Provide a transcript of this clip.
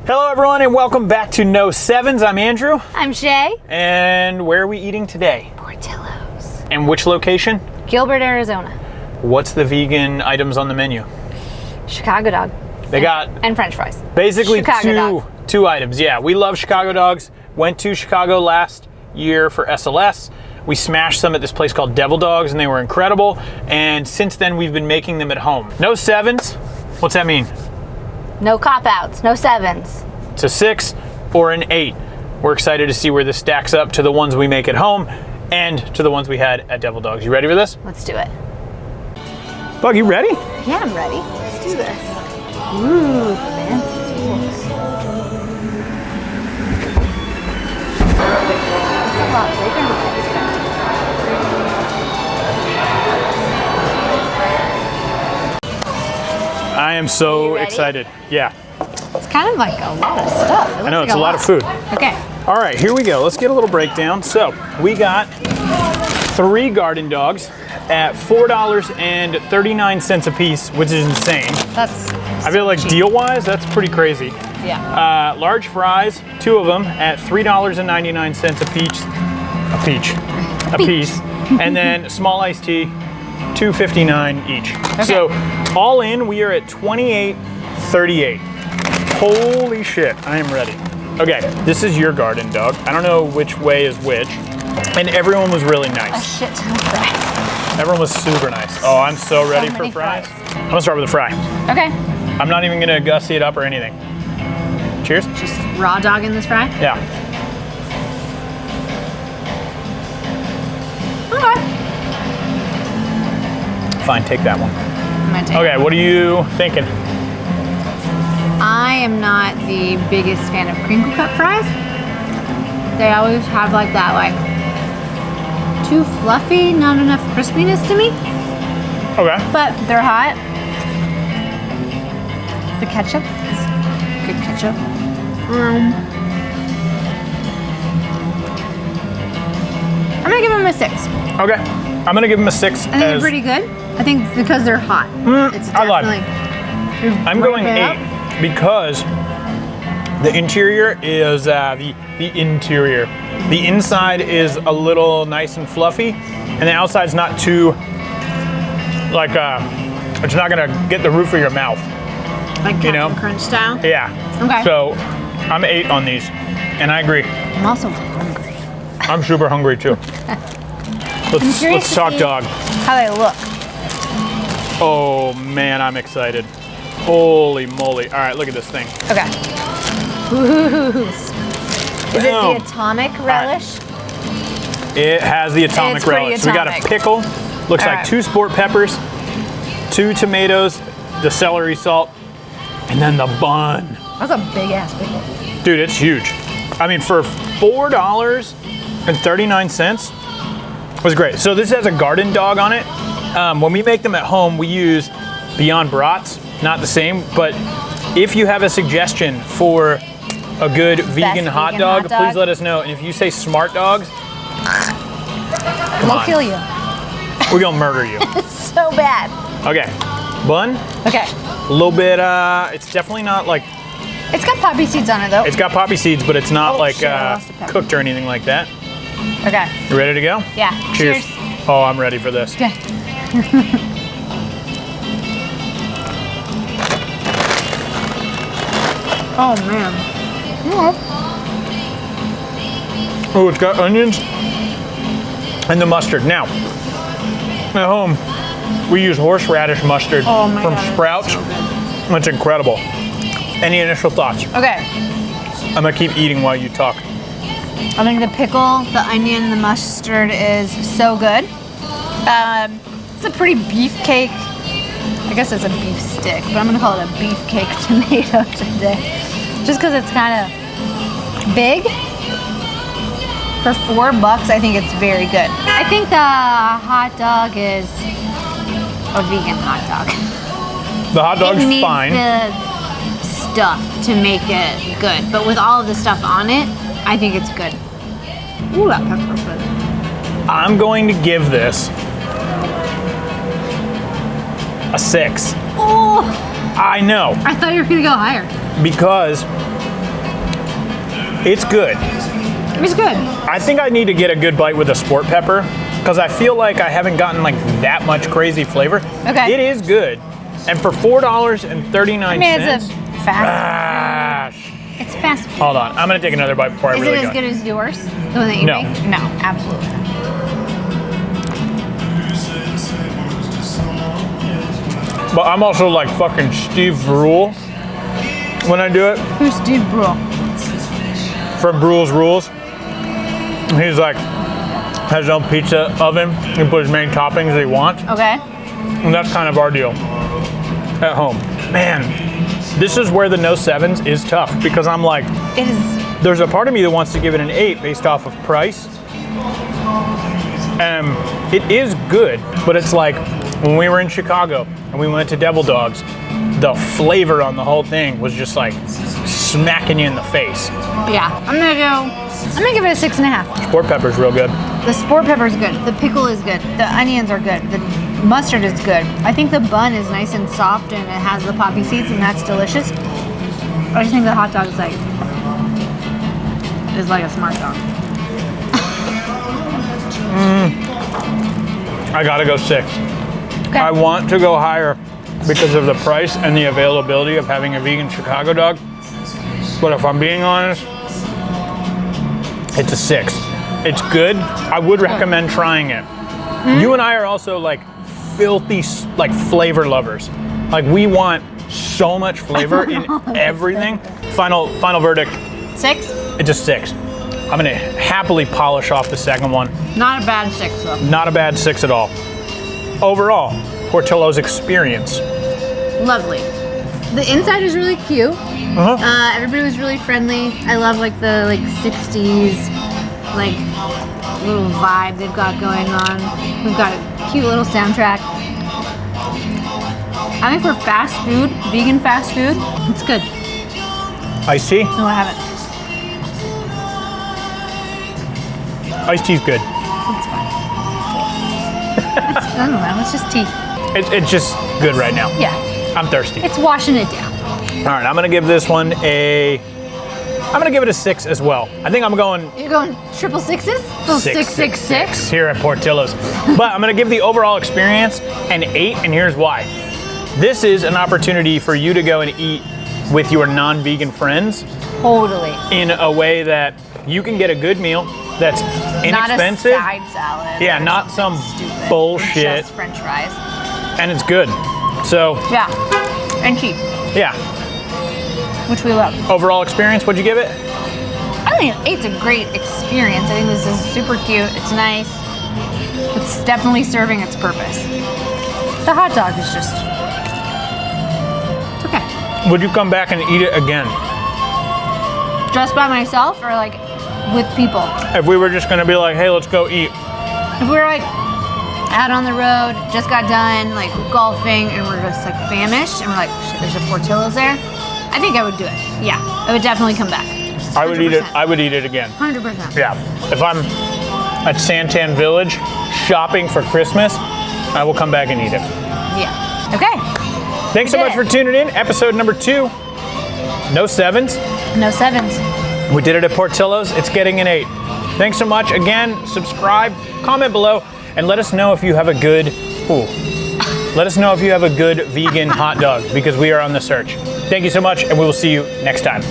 Hello everyone and welcome back to No Sevens. I'm Andrew. I'm Shay. And where are we eating today? Portillos. And which location? Gilbert, Arizona. What's the vegan items on the menu? Chicago dog. They got and French fries. Basically Chicago two items. Yeah, we love Chicago dogs. Went to Chicago last year for SLS. We smashed some at this place called Devil Dogs and they were incredible. And since then we've been making them at home. No sevens. What's that mean? No cop-outs, no sevens. It's a 6 or an 8. We're excited to see where this stacks up to the ones we make at home and to the ones we had at Devil Dogs. You ready for this? Let's do it. Bug, you ready? Yeah, I'm ready. Let's do this. Ooh, fancy. It's a lot bigger. I am so excited. Yeah. It's kind of like a lot of stuff. I know, it's a lot of food. Okay. All right, here we go. Let's get a little breakdown. So we got 3 garden dogs at $4.39 a piece, which is insane. That's I feel like deal-wise, that's pretty crazy. Yeah. Large fries, 2 of them at $3.99 a piece. And then small iced tea, $2.59 each. Okay. So all in, we are at $28.38. Holy shit, I am ready. Okay, this is your garden dog. I don't know which way is which. And everyone was really A nice. shit ton of fries. Everyone was super nice. Oh, I'm so ready for many fries. fries. I'm gonna start with a fry. Okay. I'm not even gonna gussy it up or anything. Cheers. Just raw dog in this fry? Yeah. Okay. Fine, take that one. I'm gonna take Okay, what are you thinking? I am not the biggest fan of crinkle cut fries. They always have like that, like, too fluffy, not enough crispiness to me, Okay. but they're hot. The ketchup is good ketchup. I'm gonna give them a 6. Okay. I'm gonna give them a 6. I think they're pretty good. I think because they're hot. It's I lied. definitely. I'm going 8 because the interior is the interior. The inside is a little nice and fluffy, and the outside's not too like it's not gonna get the roof of your mouth. Like Captain know? Crunch style. Yeah. Okay. So I'm 8 on these, and I agree. I'm also hungry. I'm super hungry too. Let's talk dog. How they look. Oh man, I'm excited. Holy moly. All right, look at this thing. Okay. Ooh. Is it Boom. the atomic relish? It has the atomic It's pretty relish. So we got a atomic. pickle. Looks All like right. 2 sport peppers, 2 tomatoes, the celery salt, and then the bun. That's a big ass pickle. Dude, it's huge. I mean, for $4.39 was great. So this has a garden dog on it. When we make them at home, we use Beyond Brats, not the same, but if you have a suggestion for a good vegan hot dog, please let us know. And if you say Smart Dogs, We'll kill you. we're gonna murder you. It's so bad. Okay, bun, Okay. a little bit, it's definitely not like, It's got poppy seeds on it though. it's got poppy seeds, but it's not Oh, like shit, I lost the pepper. cooked or anything like that. Okay. You ready to go? Yeah. Cheers. Oh, I'm ready for this. Okay. Oh man. Oh, it's got onions and the mustard. Now, at home, we use horseradish mustard Oh my from God, it's Sprouts. so good. That's incredible. Any initial thoughts? Okay. I'm gonna keep eating while you talk. I think the pickle, the onion, the mustard is so good. It's a pretty beefcake. I guess it's a beef stick, but I'm gonna call it a beefcake tomato today. Just because it's kind of big. For $4, I think it's very good. I think the hot dog is a vegan hot dog. The hot dog's it needs fine. the stuff to make it good, but with all of the stuff on it, I think it's good. Ooh, that pepper's good. I'm going to give this a 6. Oh, I know, I thought you were gonna go higher. because It's good. It's good. I think I need to get a good bite with a sport pepper because I feel like I haven't gotten like that much crazy flavor. Okay. It is good. And for $4.39. I mean, it's a fast. It's fast food. Hold on. I'm going to take another bite before I really go. Is it as good as yours? The one that you No. make? No, absolutely not. But I'm also like fucking Steve Brule when I do it. Who's Steve Brule? From Brule's Rules. He's like, has his own pizza oven. He can put as many toppings as he wants. Okay. And that's kind of our deal at home. Man, this is where the no sevens is tough because I'm like, It is. there's a part of me that wants to give it an 8 based off of price. It is good, but it's like when we were in Chicago and we went to Devil Dogs, the flavor on the whole thing was just like smacking you in the face. Yeah. I'm gonna give it a 6.5. Sport pepper's real good. The sport pepper is good. The pickle is good. The onions are good. The mustard is good. I think the bun is nice and soft and it has the poppy seeds and that's delicious. I just think the hot dog is like a smart dog. I gotta go 6. Okay. I want to go higher because of the price and the availability of having a vegan Chicago dog. But if I'm being honest, it's a 6. It's good. I would recommend trying it. You and I are also like filthy like flavor lovers. Like we want so much flavor in everything. Final verdict. 6? It's a 6. I'm gonna happily polish off the second one. Not a bad 6 though. Not a bad 6 at all. Overall, Portillo's experience. Lovely. The inside is really cute. Everybody was really friendly. I love like the 60s like little vibe they've got going on. We've got a cute little soundtrack. I think for fast food, vegan fast food, it's good. Iced tea? No, I haven't. Iced tea's good. It's fine. I don't know. It's just tea. It's just good right now. Yeah. I'm thirsty. It's washing it down. All right, I'm gonna give this one I'm gonna give it a 6 as well. I think I'm going You're going triple sixes? So 666? here at Portillo's. But I'm gonna give the overall experience an 8, and here's why. This is an opportunity for you to go and eat with your non-vegan friends Totally. in a way that you can get a good meal that's inexpensive. Not a side salad. Yeah, or not something some stupid. bullshit. Just French fries. And it's good. So Yeah. And cheap, yeah, which we love. overall experience, what'd you give it? I think 8's a great experience. I think this is super cute. It's nice. It's definitely serving its purpose. The hot dog is just, it's okay. Would you come back and eat it again? Just by myself or like with people? If we were just gonna be like, hey, let's go eat. If we were like out on the road, just got done like golfing and we're just like famished and we're like, shit, there's a Portillo's there, I think I would do it. Yeah, I would definitely come back. I would eat it. 100%. I would eat it again. 100%. Yeah. If I'm at Santan Village shopping for Christmas, I will come back and eat it. Yeah. Okay. Thanks so We much did for tuning in. Episode number 2. No 7s. No 7s. We did it at Portillo's. It's getting an 8. Thanks so much. Again, subscribe, comment below, and let us know if you have a good. Let us know if you have a good vegan hot dog because we are on the search. Thank you so much, and we will see you next time.